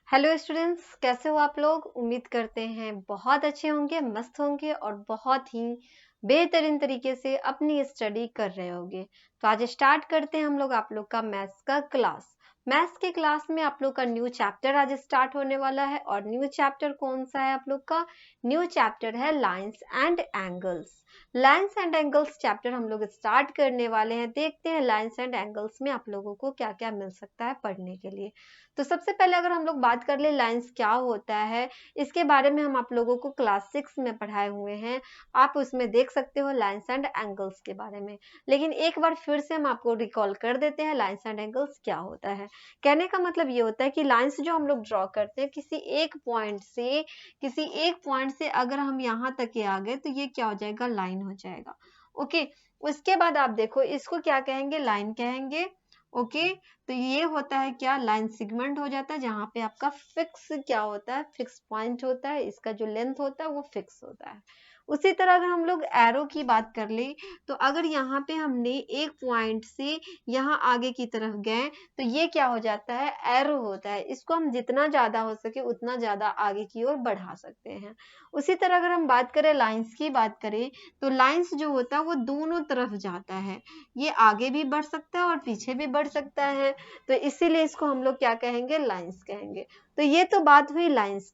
Hello students, कैसे हो आप लोग। उम्मीद करते हैं बहुत अच्छे होंगे, मस्त होंगे और बहुत ही बेहतरीन तरीके से अपनी स्टडी कर रहे होंगे। तो आज स्टार्ट करते हैं हम लोग आप लोग का मैथ्स का क्लास। मैथ्स के क्लास में आप लोग का न्यू चैप्टर आज स्टार्ट होने वाला है। और न्यू चैप्टर कौन सा है आप लोग का? न्यू चैप्टर है lines and angles. Lines and angles chapter हम लोग स्टार्ट करने वाले हैं। देखते हैं लाइंस एंड एंगल्स में आप लोगों को क्या क्या मिल सकता है पढ़ने के लिए। तो सबसे पहले अगर हम लोग बात कर ले लाइंस क्या होता है, इसके बारे में हम आप लोगों को क्लास 6 में पढ़ाए हुए हैं। आप उसमें देख सकते हो लाइंस एंड एंगल्स के बारे में। लेकिन एक बार फिर से हम आपको रिकॉल कर देते हैं लाइंस एंड एंगल्स क्या होता है। कहने का मतलब ये होता है कि लाइंस जो हम लोग ड्रॉ करते हैं किसी एक पॉइंट से अगर हम यहाँ तक के आ गए तो ये क्या हो जाएगा? लाइन हो जाएगा। ओके, उसके बाद आप देखो इसको क्या कहेंगे? लाइन कहेंगे। ओके, तो ये होता है क्या? लाइन सेगमेंट हो जाता है, जहां पे आपका फिक्स क्या होता है? फिक्स पॉइंट होता है, इसका जो लेंथ होता है वो फिक्स होता है। उसी तरह अगर हम लोग एरो की बात कर ले, तो अगर यहाँ पे हमने एक पॉइंट से यहाँ आगे की तरफ गए तो ये क्या हो जाता है? एरो होता है। इसको हम जितना ज्यादा हो सके उतना ज्यादा आगे की ओर बढ़ा सकते हैं। उसी तरह अगर हम बात करें लाइंस की बात करें, तो लाइंस जो होता है वो दोनों तरफ जाता है। ये आगे भी बढ़ सकता है और पीछे भी बढ़ सकता है। तो इसीलिए इसको हम लोग क्या कहेंगे? लाइंस कहेंगे। तो ये तो बात हुई लाइंस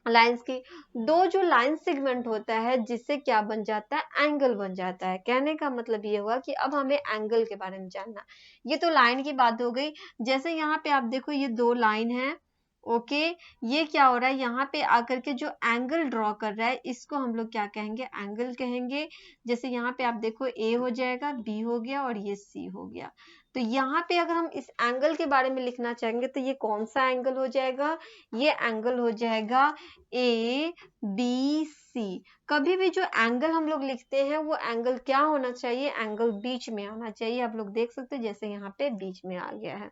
लाइंस की। दो जो लाइन सेगमेंट होता है जिससे क्या बन जाता है? एंगल बन जाता है। कहने का मतलब ये हुआ कि अब हमें एंगल के बारे में जानना। ये तो लाइन की बात हो गई। जैसे यहाँ पे आप देखो ये दो लाइन है। ओके, ये क्या हो रहा है? यहाँ पे आकर के जो एंगल ड्रॉ कर रहा है इसको हम लोग क्या कहेंगे? एंगल कहेंगे। जैसे यहाँ पे आप देखो ए हो जाएगा, बी हो गया और ये सी हो गया। तो यहाँ पे अगर हम इस एंगल के बारे में लिखना चाहेंगे तो ये कौन सा एंगल हो जाएगा? ये एंगल हो जाएगा ए बी सी। कभी भी जो एंगल हम लोग लिखते हैं वो एंगल क्या होना चाहिए? एंगल बीच में आना चाहिए। आप लोग देख सकते हैं जैसे यहाँ पे बीच में आ गया है।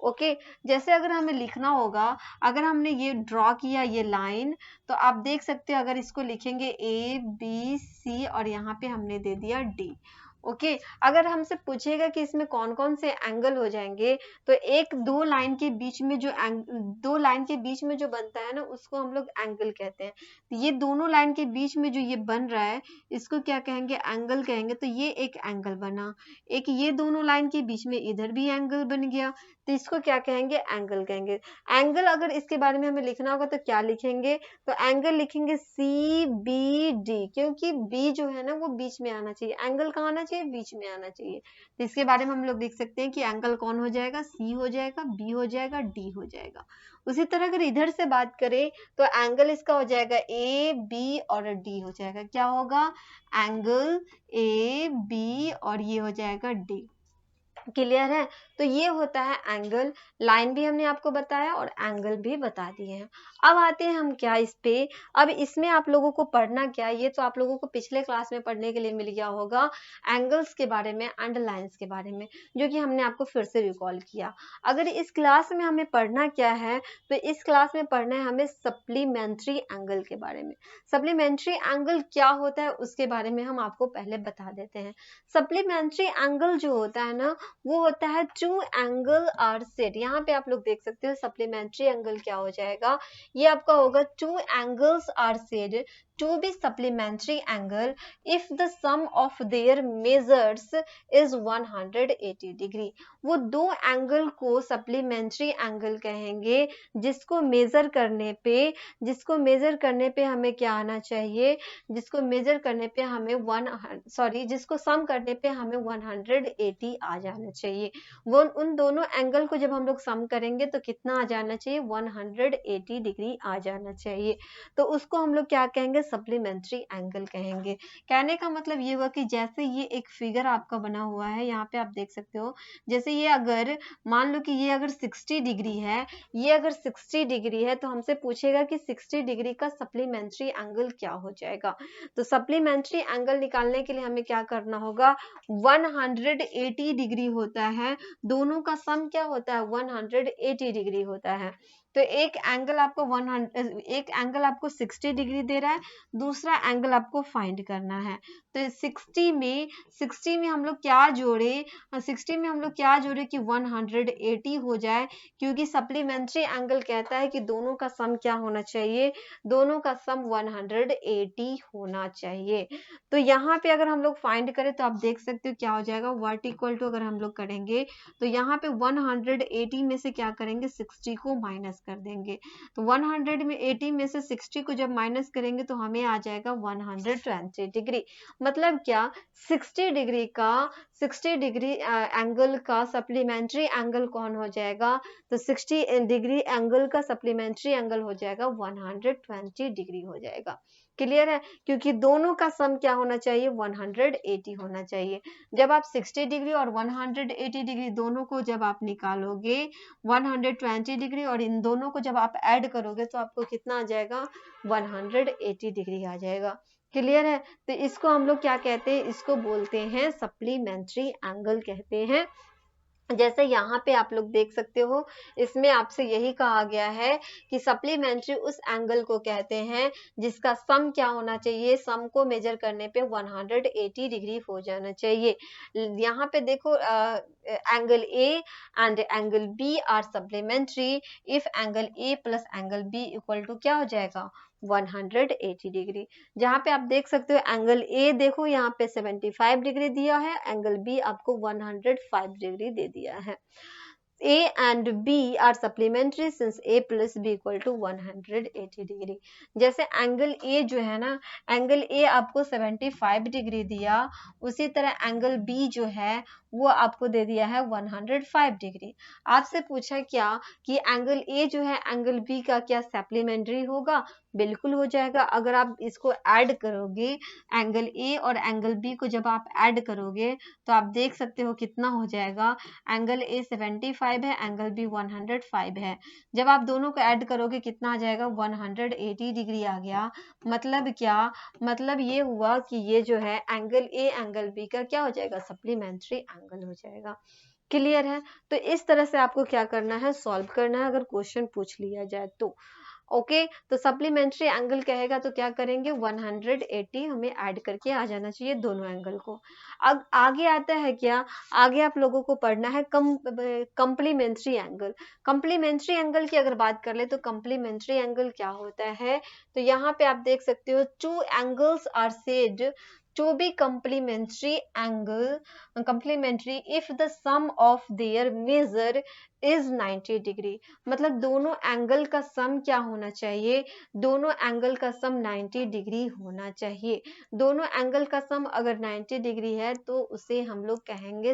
ओके, जैसे अगर हमें लिखना होगा, अगर हमने ये ड्रॉ किया ये लाइन, तो आप देख सकते हैं अगर इसको लिखेंगे ए बी सी और यहाँ पे हमने दे दिया डी। ओके, अगर हमसे पूछेगा कि इसमें कौन कौन से एंगल हो जाएंगे, तो एक दो लाइन के बीच में दो लाइन के बीच में जो बनता है ना उसको हम लोग एंगल कहते हैं। तो ये दोनों लाइन के बीच में जो ये बन रहा है इसको क्या कहेंगे? एंगल कहेंगे। तो ये एक एंगल बना। एक ये दोनों लाइन के बीच में इधर भी एंगल बन गया, तो इसको क्या कहेंगे? एंगल कहेंगे। एंगल अगर इसके बारे में हमें लिखना होगा तो क्या लिखेंगे? तो एंगल लिखेंगे सी बी डी, क्योंकि बी जो है ना वो बीच में आना चाहिए। एंगल कहाँ आना चाहिए? बीच में आना चाहिए। तो इसके बारे में हम लोग देख सकते हैं कि एंगल कौन हो जाएगा? सी हो जाएगा, बी हो जाएगा, डी हो जाएगा। उसी तरह अगर इधर से बात करें तो एंगल इसका हो जाएगा ए बी और डी हो जाएगा। क्या होगा? एंगल ए बी और ये हो जाएगा डी। क्लियर है? तो ये होता है एंगल। लाइन भी हमने आपको बताया और एंगल भी बता दिए हैं। अब आते हैं हम क्या इस पे। अब इसमें आप लोगों को पढ़ना क्या है, ये तो आप लोगों को पिछले क्लास में पढ़ने के लिए मिल गया होगा, एंगल्स के बारे में एंड लाइंस के बारे में, जो कि हमने आपको फिर से रिकॉल किया। अगर इस क्लास में हमें पढ़ना क्या है, तो इस क्लास में पढ़ना है हमें सप्लीमेंट्री एंगल के बारे में। सप्लीमेंट्री एंगल क्या होता है उसके बारे में हम आपको पहले बता देते हैं। सप्लीमेंट्री एंगल जो होता है ना वो होता है टू एंगल आर सेट। यहाँ पे आप लोग देख सकते हो सप्लीमेंट्री एंगल क्या हो जाएगा? ये आपका होगा two angles are said to be supplementary angle if the sum of their measures is 180 degree। वो दो एंगल को सप्लीमेंट्री एंगल कहेंगे जिसको मेजर करने पे हमें क्या आना चाहिए? जिसको मेजर करने पे हमें जिसको सम करने पे हमें 180 आ जाना चाहिए। वो उन दोनों एंगल को जब हम लोग सम करेंगे तो कितना आ जाना चाहिए? 180 डिग्री आ जाना चाहिए। तो उसको हम लोग क्या कहेंगे? सप्लीमेंट्री एंगल कहेंगे। कहने का मतलब ये हुआ कि जैसे ये एक फिगर आपका बना हुआ है, यहाँ पे आप देख सकते हो, जैसे ये अगर मान लो कि ये अगर 60 डिग्री है, ये अगर 60 डिग्री है तो हमसे पूछेगा कि 60 डिग्री का सप्लीमेंट्री एंगल क्या हो जाएगा। तो सप्लीमेंट्री एंगल निकालने के लिए हमें क्या करना होगा? 180 डिग्री होता है, दोनों का सम क्या होता है? 180 डिग्री होता है। तो एक एंगल आपको 60 डिग्री दे रहा है, दूसरा एंगल आपको फाइंड करना है। तो 60 में हम लोग क्या जोड़े, 60 में हम लोग क्या जोड़े कि 180 हो जाए, क्योंकि सप्लीमेंट्री एंगल कहता है कि दोनों का सम क्या होना चाहिए, दोनों का सम 180 होना चाहिए। तो यहाँ पे अगर हम लोग फाइंड करें तो आप देख सकते हो क्या हो जाएगा, व्हाट इक्वल टू अगर हम लोग करेंगे तो यहाँ पे 180 में से क्या करेंगे, 60 को माइनस कर देंगे। तो 180 में से 60 को जब माइनस करेंगे तो हमें आ जाएगा 120 डिग्री। मतलब क्या, 60 डिग्री एंगल का सप्लीमेंट्री एंगल कौन हो जाएगा, तो 60 डिग्री एंगल का सप्लीमेंट्री एंगल हो जाएगा 120 डिग्री हो जाएगा। क्लियर है, क्योंकि दोनों का सम क्या होना चाहिए, 180 होना चाहिए। जब आप 60 डिग्री और 180 डिग्री दोनों को जब आप निकालोगे 120 डिग्री, और इन दोनों को जब आप ऐड करोगे तो आपको कितना आ जाएगा, 180 डिग्री आ जाएगा। क्लियर है, तो इसको हम लोग क्या कहते हैं, इसको बोलते हैं सप्लीमेंट्री एंगल कहते हैं। जैसे यहाँ पे आप लोग देख सकते हो, इसमें आपसे यही कहा गया है कि सप्लीमेंट्री उस एंगल को कहते हैं जिसका सम क्या होना चाहिए, सम को मेजर करने पे 180 डिग्री हो जाना चाहिए। यहाँ पे देखो, angle A and angle B are supplementary if angle A plus angle B equal to क्या हो जाएगा, 180 डिग्री। जहाँ पे आप देख सकते हो एंगल ए देखो यहाँ पे 75 डिग्री दिया है, एंगल बी आपको 105 डिग्री दे दिया है। A and B are supplementary since A plus B equal to 180 degree. जैसे एंगल A जो है ना, एंगल A आपको 75 डिग्री दिया, उसी तरह एंगल B जो है वो आपको दे दिया है 105 डिग्री। आपसे पूछा क्या कि एंगल A जो है एंगल B का क्या सप्लीमेंट्री होगा, बिल्कुल हो जाएगा। अगर आप इसको ऐड करोगे, एंगल A और एंगल B को जब आप ऐड करोगे तो आप देख सकते हो कितना हो जाएगा, एंगल A 75 है, एंगल B 105 है। जब आप दोनों को ऐड करोगे कितना आ जाएगा, 180 डिग्री आ गया। मतलब क्या, मतलब ये हुआ कि ये जो है एंगल A एंगल B का क्या हो जाएगा, सप्लीमेंट्री एंगल हो जाएगा। क्लियर है, तो इस तरह से आपको क्या करना है, सॉल्व करना है अगर क्वेश्चन पूछ लिया जाए तो। ओके, तो सप्लीमेंट्री एंगल कहेगा तो क्या करेंगे, 180 हमें ऐड करके आ जाना चाहिए दोनों एंगल को। अब आगे आता है क्या, आगे आप लोगों को पढ़ना है कंप्लीमेंट्री एंगल। कंप्लीमेंट्री एंगल की अगर बात कर ले तो कंप्लीमेंट्री एंगल क्या होता है, तो यहाँ पे आप देख सकते हो, two angles are said to be complementary if the sum of their measure is 90 degree. मतलब दोनों एंगल का सम क्या होना चाहिए, दोनों एंगल का सम 90 डिग्री होना चाहिए। दोनों एंगल का सम अगर 90 डिग्री है तो उसे हम लोग कहेंगे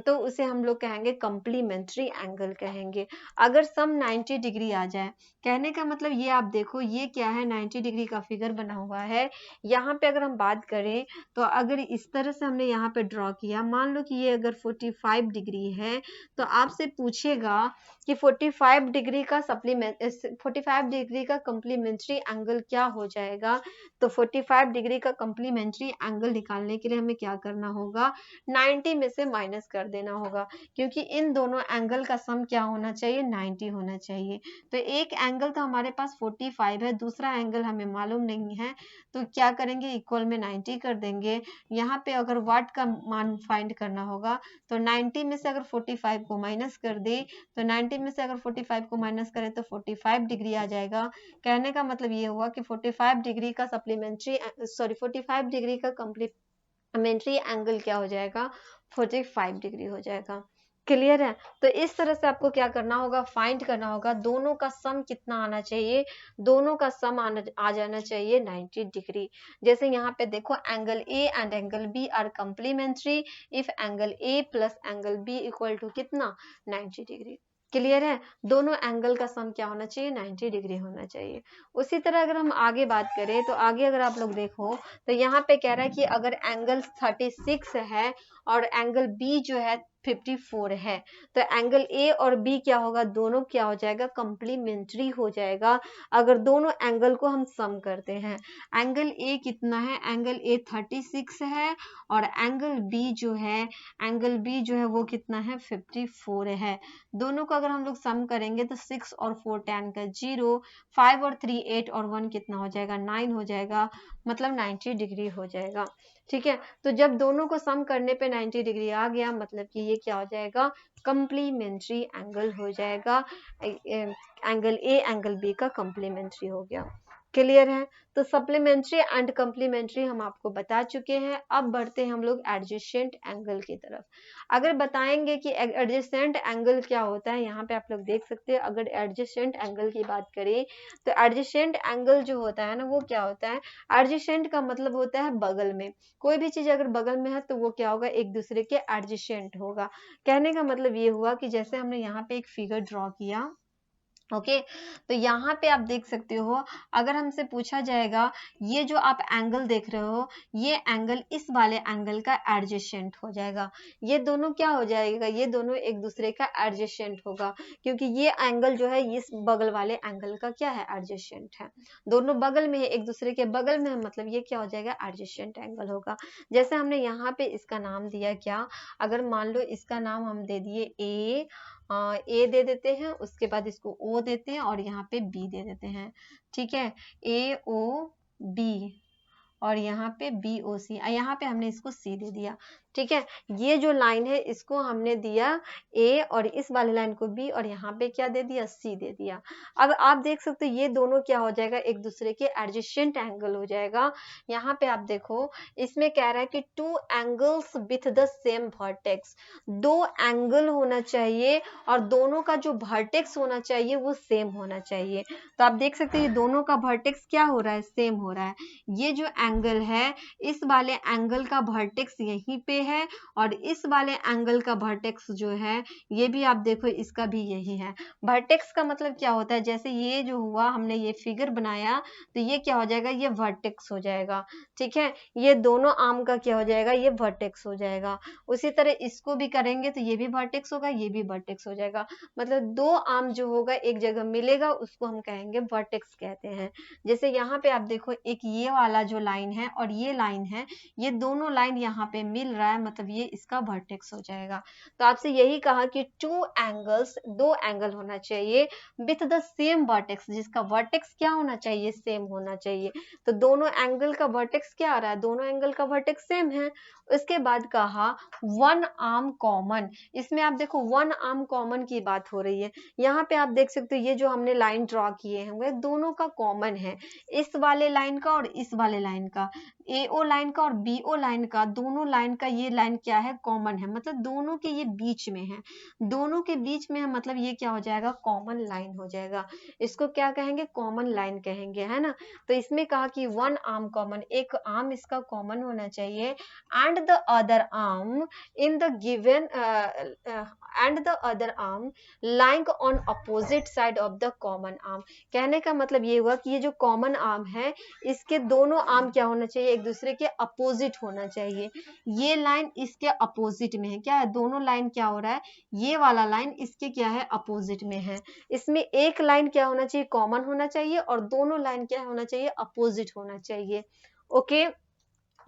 तो उसे हम लोग कहेंगे कंप्लीमेंट्री एंगल कहेंगे। अगर सम 90 डिग्री आ जाए, कहने का मतलब ये आप देखो, ये क्या है, 90 डिग्री का फिगर बना हुआ है। यहाँ पे अगर हम बात करें तो अगर इस तरह से हमने यहाँ पे ड्रॉ किया, मान लो कि ये अगर 45 डिग्री है, तो आपसे पूछेगा कि 45 डिग्री का 45 डिग्री का कंप्लीमेंट्री एंगल क्या हो जाएगा। तो 45 डिग्री का कंप्लीमेंट्री एंगल निकालने के लिए हमें क्या करना होगा, 90 में से माइनस कर देना होगा, क्योंकि इन दोनों एंगल का सम क्या होना चाहिए, 90 होना चाहिए। तो एक एंगल तो हमारे पास 45 है, दूसरा एंगल हमें मालूम नहीं है, तो क्या करेंगे, इक्वल में 90 कर देंगे। यहाँ पे अगर वाट का मान फाइंड करना होगा तो 90 में से अगर 45 को माइनस कर दे, तो 90 में से अगर 45 को माइनस करें तो 45 डिग्री आ जाएगा। कहने का मतलब ये हुआ कि 45 डिग्री का 45 डिग्री का कंप्लीमेंट्री एंगल क्या हो जाएगा, 45 डिग्री हो जाएगा। क्लियर है, तो इस तरह से आपको क्या करना होगा, फाइंड करना होगा दोनों का सम कितना आना चाहिए, दोनों का सम आ जाना चाहिए 90 डिग्री। जैसे यहाँ पे देखो, angle A and angle B are complementary if angle A plus angle B equal to कितना, 90 डिग्री। क्लियर है, दोनों एंगल का सम क्या होना चाहिए, 90 डिग्री होना चाहिए। उसी तरह अगर हम आगे बात करें तो आगे अगर आप लोग देखो तो यहाँ पे कह रहा है कि अगर एंगल 36 है और एंगल बी जो है 54 है, तो एंगल ए और बी क्या होगा, दोनों क्या हो जाएगा, कंप्लीमेंट्री हो जाएगा अगर दोनों एंगल को हम सम करते हैं। एंगल ए कितना है, एंगल ए 36 है और एंगल बी जो है, एंगल बी जो है वो कितना है, 54 है। दोनों को अगर हम लोग सम करेंगे तो 6 और 4 10 का 0, 5 और 3 8 और 1 कितना हो जाएगा, 9 हो जाएगा, मतलब 90 डिग्री हो जाएगा। ठीक है, तो जब दोनों को सम करने पे 90 डिग्री आ गया, मतलब कि ये क्या हो जाएगा, कंप्लीमेंट्री एंगल हो जाएगा। एंगल ए एंगल बी का कंप्लीमेंट्री हो गया। क्लियर है, तो सप्लीमेंट्री एंड कंप्लीमेंट्री हम आपको बता चुके हैं। अब बढ़ते हैं हम लोग एडजेसेंट एंगल की तरफ। अगर बताएंगे कि एडजेसेंट एंगल क्या होता है, यहाँ पे आप लोग देख सकते हैं। अगर एडजेसेंट एंगल की बात करें तो एडजेसेंट एंगल जो होता है ना, वो क्या होता है, एडजेसेंट का मतलब होता है बगल में। कोई भी चीज अगर बगल में है तो वो क्या होगा, एक दूसरे के एडजेसेंट होगा। कहने का मतलब ये हुआ कि जैसे हमने यहाँ पे एक फिगर ड्रॉ किया, ओके तो यहाँ पे आप देख सकते हो, अगर हमसे पूछा जाएगा ये जो आप एंगल देख रहे हो, ये एंगल इस वाले एंगल का एडजेसेंट हो जाएगा। ये दोनों क्या हो जाएगा, ये दोनों एक दूसरे का एडजेसेंट होगा, क्योंकि ये एंगल जो है इस बगल वाले एंगल का क्या है, एडजेसेंट है। दोनों बगल में है, एक दूसरे के बगल में है, मतलब ये क्या हो जाएगा, एडजेसेंट एंगल होगा। जैसे हमने यहाँ पे इसका नाम दिया क्या, अगर मान लो इसका नाम हम दे दिए ए दे देते हैं, उसके बाद इसको ओ देते हैं और यहाँ पे बी दे देते हैं। ठीक है, ए ओ बी और यहाँ पे बी ओ सी, यहाँ पे हमने इसको सी दे दिया। ठीक है, ये जो लाइन है इसको हमने दिया ए और इस वाले लाइन को बी और यहाँ पे क्या दे दिया, सी दे दिया। अब आप देख सकते हो ये दोनों क्या हो जाएगा, एक दूसरे के एडजेसेंट एंगल हो जाएगा। यहाँ पे आप देखो, इसमें कह रहा है कि two angles with the same vertex, दो एंगल होना चाहिए और दोनों का जो वर्टेक्स होना चाहिए वो सेम होना चाहिए। तो आप देख सकते हैं ये दोनों का वर्टेक्स क्या हो रहा है, सेम हो रहा है। ये जो एंगल है, इस वाले एंगल का वर्टेक्स यहीं पे है और इस वाले एंगल का वर्टेक्स जो है, ये भी आप देखो इसका भी यही है। वर्टेक्स का मतलब क्या होता है, जैसे ये जो हुआ, हमने ये फिगर बनाया तो ये क्या हो जाएगा, ये वर्टेक्स हो जाएगा। ठीक है, ये दोनों आर्म का क्या हो जाएगा, ये वर्टेक्स हो जाएगा। उसी तरह इसको भी करेंगे तो ये भी वर्टेक्स होगा, ये भी वर्टेक्स हो जाएगा। मतलब दो आर्म जो होगा एक जगह मिलेगा, उसको हम कहेंगे वर्टेक्स कहते हैं। जैसे यहाँ पे आप देखो, एक ये वाला जो लाइन है और ये लाइन है, ये दोनों लाइन यहाँ पे मिल रहा है, मतलब ये इसका वर्टेक्स हो जाएगा। तो आपसे यही कहा कि टू एंगल्स, दो एंगल होना चाहिए विथ द सेम वर्टेक्स, जिसका वर्टेक्स क्या होना चाहिए, सेम होना चाहिए। तो दोनों एंगल का वर्टेक्स क्या आ रहा है, दोनों एंगल का वर्टेक्स सेम है। उसके बाद कहा वन आर्म कॉमन, इसमें आप देखो वन आर्म कॉमन की बात हो रही है। यहाँ पे आप देख सकते हो ये जो हमने लाइन ड्रॉ किए हैं वह दोनों का कॉमन है, इस वाले लाइन का और इस वाले लाइन का, एओ लाइन का और बीओ लाइन का, दोनों लाइन का ये लाइन क्या है, कॉमन है, मतलब दोनों के ये बीच में है, दोनों के बीच में है, मतलब ये क्या हो जाएगा, कॉमन लाइन हो जाएगा। इसको क्या कहेंगे, कॉमन लाइन कहेंगे, है ना। तो इसमें कहा कि वन आर्म कॉमन, एक आर्म इसका कॉमन होना चाहिए, and the other arm in the given and the other arm lying on opposite side of the common arm. कहने का मतलब ये हुआ कि ये जो कॉमन आर्म है, इसके दोनों आर्म क्या होना चाहिए, एक दूसरे के अपोजिट होना चाहिए। ये लाइन इसके अपोजिट में है, क्या है, दोनों लाइन क्या हो रहा है, ये वाला लाइन इसके क्या है, अपोजिट में है। इसमें एक लाइन क्या होना चाहिए, कॉमन होना चाहिए और दोनों लाइन क्या होना चाहिए, अपोजिट होना चाहिए। Okay,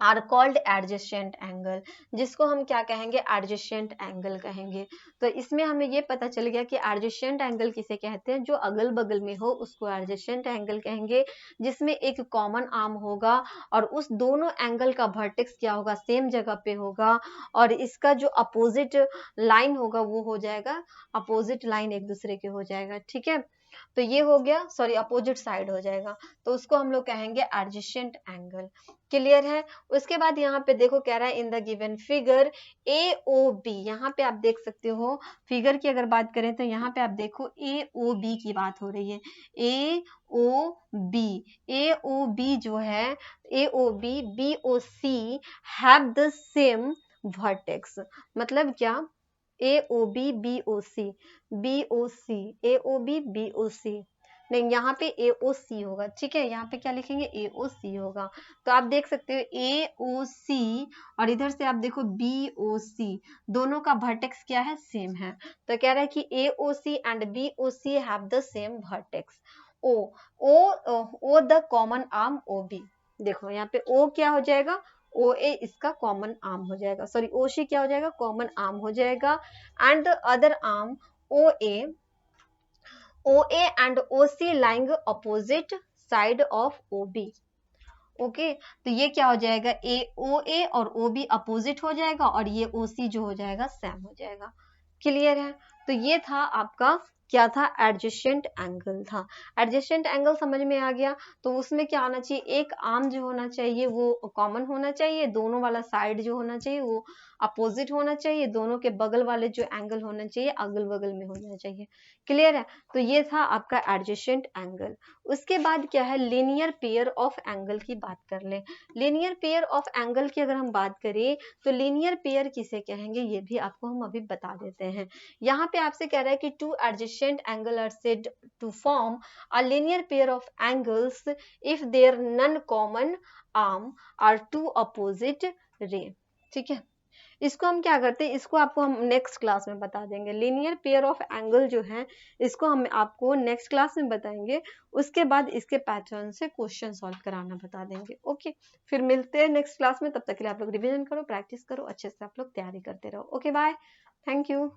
are called adjacent angle, जिसको हम क्या कहेंगे, एडजेसेंट एंगल कहेंगे। तो इसमें हमें ये पता चल गया कि एडजेसेंट एंगल किसे कहते हैं, जो अगल बगल में हो उसको एडजेसेंट एंगल कहेंगे, जिसमें एक कॉमन आर्म होगा और उस दोनों एंगल का वर्टेक्स क्या होगा, सेम जगह पे होगा और इसका जो अपोजिट लाइन होगा वो हो जाएगा, अपोजिट लाइन एक दूसरे के हो जाएगा। ठीक है, तो ये हो गया, सॉरी अपोजिट साइड हो जाएगा, तो उसको हम लोग कहेंगे एडजेसेंट एंगल। क्लियर है। उसके बाद यहाँ पे देखो कह रहा है in the given figure A O B, यहाँ पे आप देख सकते हो फिगर की अगर बात करें तो यहाँ पे आप देखो ए ओ बी की बात हो रही है, A O B, A O B जो है, A O B B O C have the same vertex, मतलब क्या, A O B B O C, B O C, A O B B O C, नहीं, यहाँ पे AOC होगा, ठीक है, यहाँ पे क्या लिखेंगे, AOC होगा। तो आप देख सकते हो AOC और इधर से आप देखो BOC, दोनों का वर्टेक्स क्या है, सेम है। तो कह रहा है कि AOC and BOC have the same vertex. O the common arm OB, देखो यहाँ पे O क्या हो जाएगा, OA इसका कॉमन आर्म हो जाएगा, सॉरी OC क्या हो जाएगा, कॉमन आर्म हो जाएगा। And the other arm OA and OC lying opposite side of OB। Okay, तो ये क्या हो जाएगा, OA और OB अपोजिट हो जाएगा और ये OC जो हो जाएगा सेम हो जाएगा। क्लियर है? तो ये था आपका क्या था, एडजेसेंट एंगल था। एडजेसेंट एंगल समझ में आ गया। तो उसमें क्या होना चाहिए, एक आर्म जो होना चाहिए वो कॉमन होना चाहिए, दोनों वाला साइड जो होना चाहिए वो अपोजिट होना चाहिए, दोनों के बगल वाले जो एंगल होना चाहिए अगल बगल में होना चाहिए। क्लियर है? तो ये था आपका एडजेसेंट एंगल। उसके बाद क्या है, लीनियर पेयर ऑफ एंगल की बात कर ले। लीनियर पेयर ऑफ एंगल की अगर हम बात करें तो लीनियर पेयर किसे कहेंगे ये भी आपको हम अभी बता देते हैं। यहाँ पे आपसे कह रहा है कि two adjacent angle are said to form a linear pair of angles if their non common arm are two opposite ray. ठीक है, इसको हम क्या करते हैं, इसको आपको हम नेक्स्ट क्लास में बता देंगे। लीनियर पेयर ऑफ एंगल जो है इसको हम आपको नेक्स्ट क्लास में बताएंगे। उसके बाद इसके पैटर्न से क्वेश्चन सॉल्व कराना बता देंगे। ओके, फिर मिलते हैं नेक्स्ट क्लास में। तब तक के लिए आप लोग रिवीजन करो, प्रैक्टिस करो, अच्छे से आप लोग तैयारी करते रहो। Okay, bye, thank you.